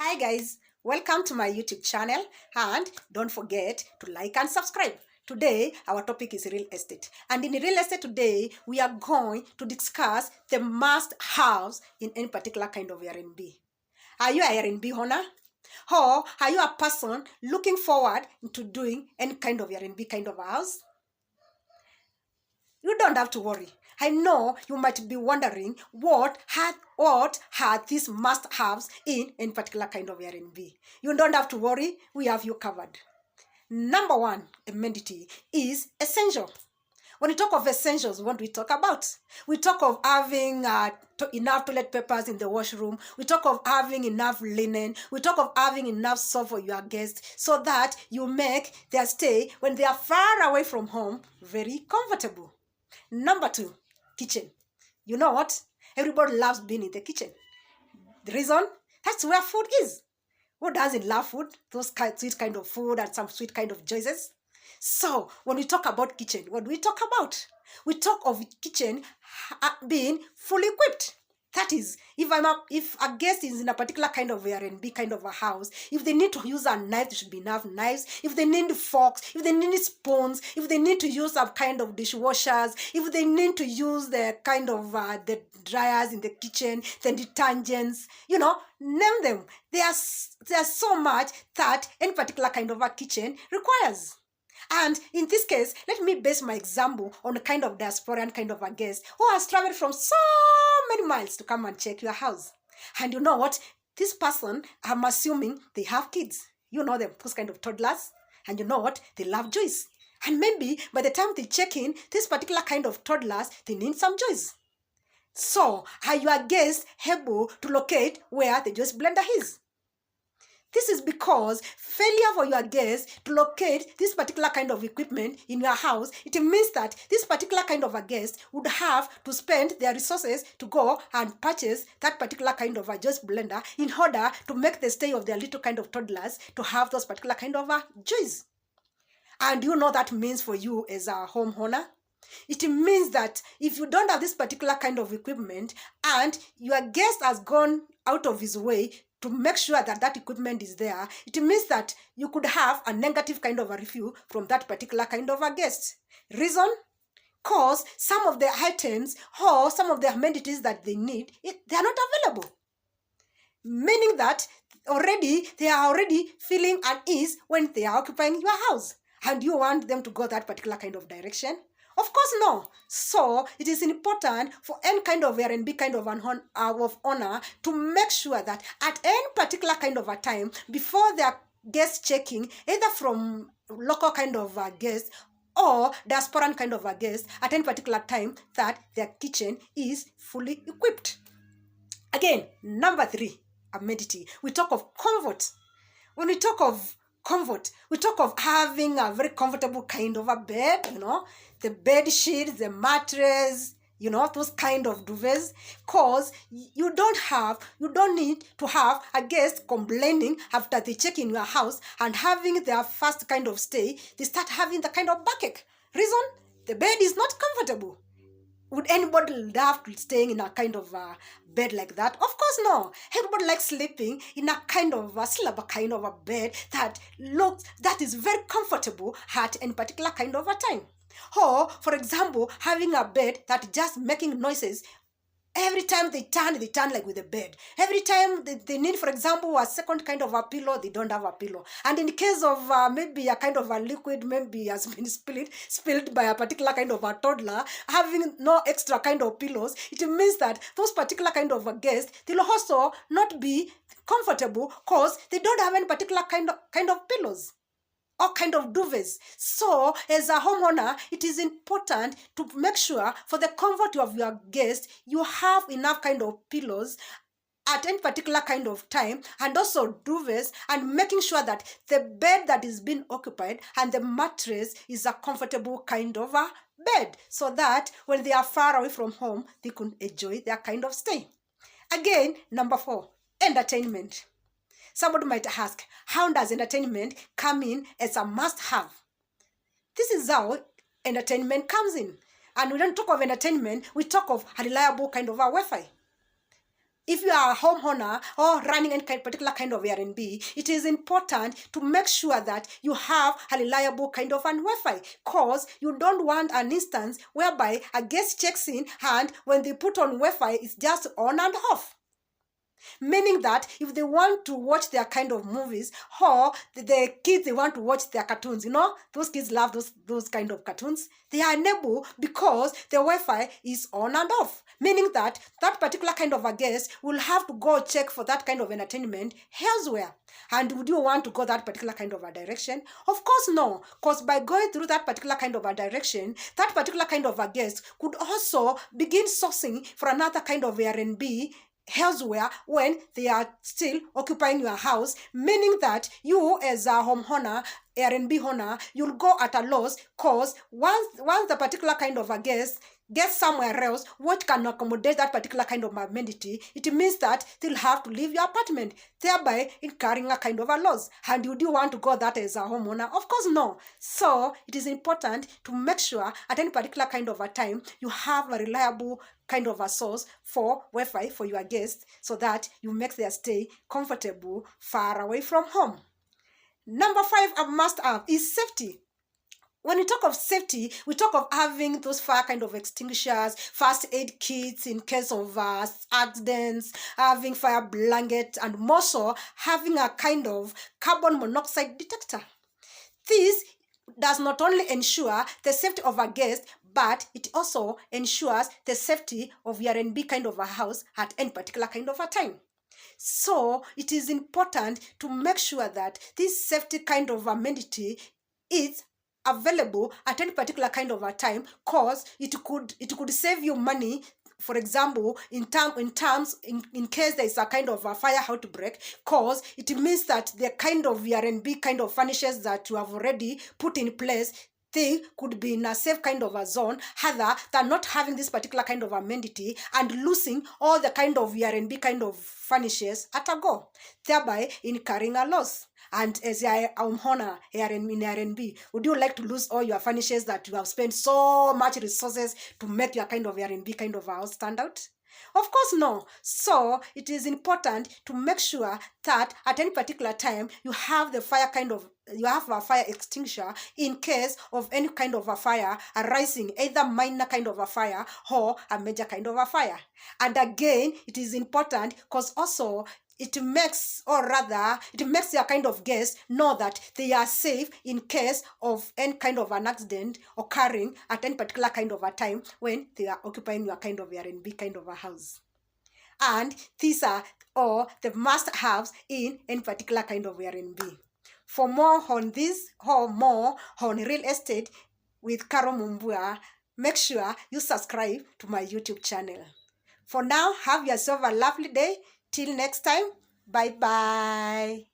Hi guys, welcome to my YouTube channel and don't forget to like and subscribe. Today our topic is real estate, and in real estate today we are going to discuss the must-haves in any particular kind of Airbnb. Are you a Airbnb owner? Or are you a person looking forward to doing any kind of Airbnb kind of house? You don't have to worry. I know you might be wondering what had these must-haves in particular kind of Airbnb. You don't have to worry. We have you covered. Number one amenity is essential. When we talk of essentials, what do we talk about? We talk of having enough toilet papers in the washroom. We talk of having enough linen. We talk of having enough soap for your guests so that you make their stay when they are far away from home very comfortable. Number two, kitchen. You know what? Everybody loves being in the kitchen. The reason? That's where food is. Who doesn't love food? Those sweet kind of food and some sweet kind of choices. So when we talk about kitchen, what do we talk about? We talk of kitchen being fully equipped. That is, if a guest is in a particular kind of Airbnb kind of a house, if they need to use a knife, there should be enough knives. If they need forks, if they need spoons, if they need to use some kind of dishwashers, if they need to use the kind of the dryers in the kitchen, the detergents, name them. There's so much that any particular kind of a kitchen requires. And in this case, let me base my example on a kind of diasporan kind of a guest who has traveled from so many miles to come and check your house. And you know what? This person, I'm assuming they have kids. You know them, those kind of toddlers. And you know what? They love joys. And maybe by the time they check in, this particular kind of toddlers, they need some joys. So, are your guests able to locate where the juice blender is? This is because failure for your guests to locate this particular kind of equipment in your house, it means that this particular kind of a guest would have to spend their resources to go and purchase that particular kind of a juice blender in order to make the stay of their little kind of toddlers to have those particular kind of joys. And you know that means for you as a homeowner? It means that if you don't have this particular kind of equipment and your guest has gone out of his way to make sure that that equipment is there, it means that you could have a negative kind of a review from that particular kind of a guest. Reason? Because some of the items or some of the amenities that they need, they are not available. Meaning that they are already feeling unease when they are occupying your house. And you want them to go that particular kind of direction? Of course, no. So it is important for any kind of Airbnb kind of owner to make sure that at any particular kind of a time, before their guest checking, either from local kind of a guest or diasporan kind of a guest, at any particular time, that their kitchen is fully equipped. Again, number three, amenity. We talk of comfort. When we talk of comfort, we talk of having a very comfortable kind of a bed, the bed sheet, the mattress, those kind of duvets, because you don't need to have a guest complaining after they check in your house and having their first kind of stay, they start having the kind of backache. Reason? The bed is not comfortable. Would anybody love staying in a kind of bed like that? Of course no. Everybody likes sleeping in a kind of a slab kind of a bed that is very comfortable at any particular kind of a time. Or, for example, having a bed that just making noises. Every time they turn like with a bed. Every time they need, for example, a second kind of a pillow, they don't have a pillow. And in the case of maybe a kind of a liquid, maybe has been spilled by a particular kind of a toddler, having no extra kind of pillows, it means that those particular kind of a guests, they'll also not be comfortable because they don't have any particular kind of pillows or kind of duvets. So, as a homeowner, it is important to make sure for the comfort of your guests, you have enough kind of pillows at any particular kind of time, and also duvets, and making sure that the bed that is being occupied and the mattress is a comfortable kind of a bed, so that when they are far away from home, they can enjoy their kind of stay. Again, number four, entertainment. Somebody might ask, how does entertainment come in as a must-have? This is how entertainment comes in. And we don't talk of entertainment, we talk of a reliable kind of a Wi-Fi. if you are a homeowner or running any particular kind of Airbnb, it is important to make sure that you have a reliable kind of an Wi-Fi, because you don't want an instance whereby a guest checks in and when they put on Wi-Fi, it's just on and off. Meaning that if they want to watch their kind of movies, or the kids, they want to watch their cartoons, those kids love those kind of cartoons, they are unable because the Wi-Fi is on and off. Meaning that that particular kind of a guest will have to go check for that kind of entertainment elsewhere. And would you want to go that particular kind of a direction? Of course no, because by going through that particular kind of a direction, that particular kind of a guest could also begin sourcing for another kind of Airbnb elsewhere when they are still occupying your house, meaning that you as a homeowner, Airbnb owner, you'll go at a loss, because once the particular kind of a guest gets somewhere else what can accommodate that particular kind of amenity, it means that they'll have to leave your apartment, thereby incurring a kind of a loss. And do you want to go that as a homeowner? Of course no. So it is important to make sure at any particular kind of a time you have a reliable kind of a source for Wi-Fi for your guests, so that you make their stay comfortable far away from home. Number 5, a must-have is safety. When we talk of safety, we talk of having those fire kind of extinguishers, first aid kits in case of accidents, having fire blankets, and more so, having a kind of carbon monoxide detector. This does not only ensure the safety of a guest, but it also ensures the safety of your Airbnb kind of a house at any particular kind of a time. So it is important to make sure that this safety kind of amenity is available at any particular kind of a time, because it could save you money. For example, in case there is a kind of a fire outbreak, because it means that the kind of Airbnb kind of furnishings that you have already put in place, they could be in a safe kind of a zone, rather than not having this particular kind of amenity and losing all the kind of Airbnb kind of furnishings at a go, thereby incurring a loss. And as a homeowner in Airbnb, would you like to lose all your furnishings that you have spent so much resources to make your kind of Airbnb kind of house stand out? Of course no. So it is important to make sure that at any particular time you have a fire extinguisher in case of any kind of a fire arising, either minor kind of a fire or a major kind of a fire. And again, it is important because also it makes your kind of guests know that they are safe in case of any kind of an accident occurring at any particular kind of a time when they are occupying your kind of Airbnb kind of a house. And these are all the must-haves in any particular kind of Airbnb. For more on this or more on real estate with Carol Mumbua, make sure you subscribe to my YouTube channel. For now, have yourself a lovely day. Till next time, bye-bye.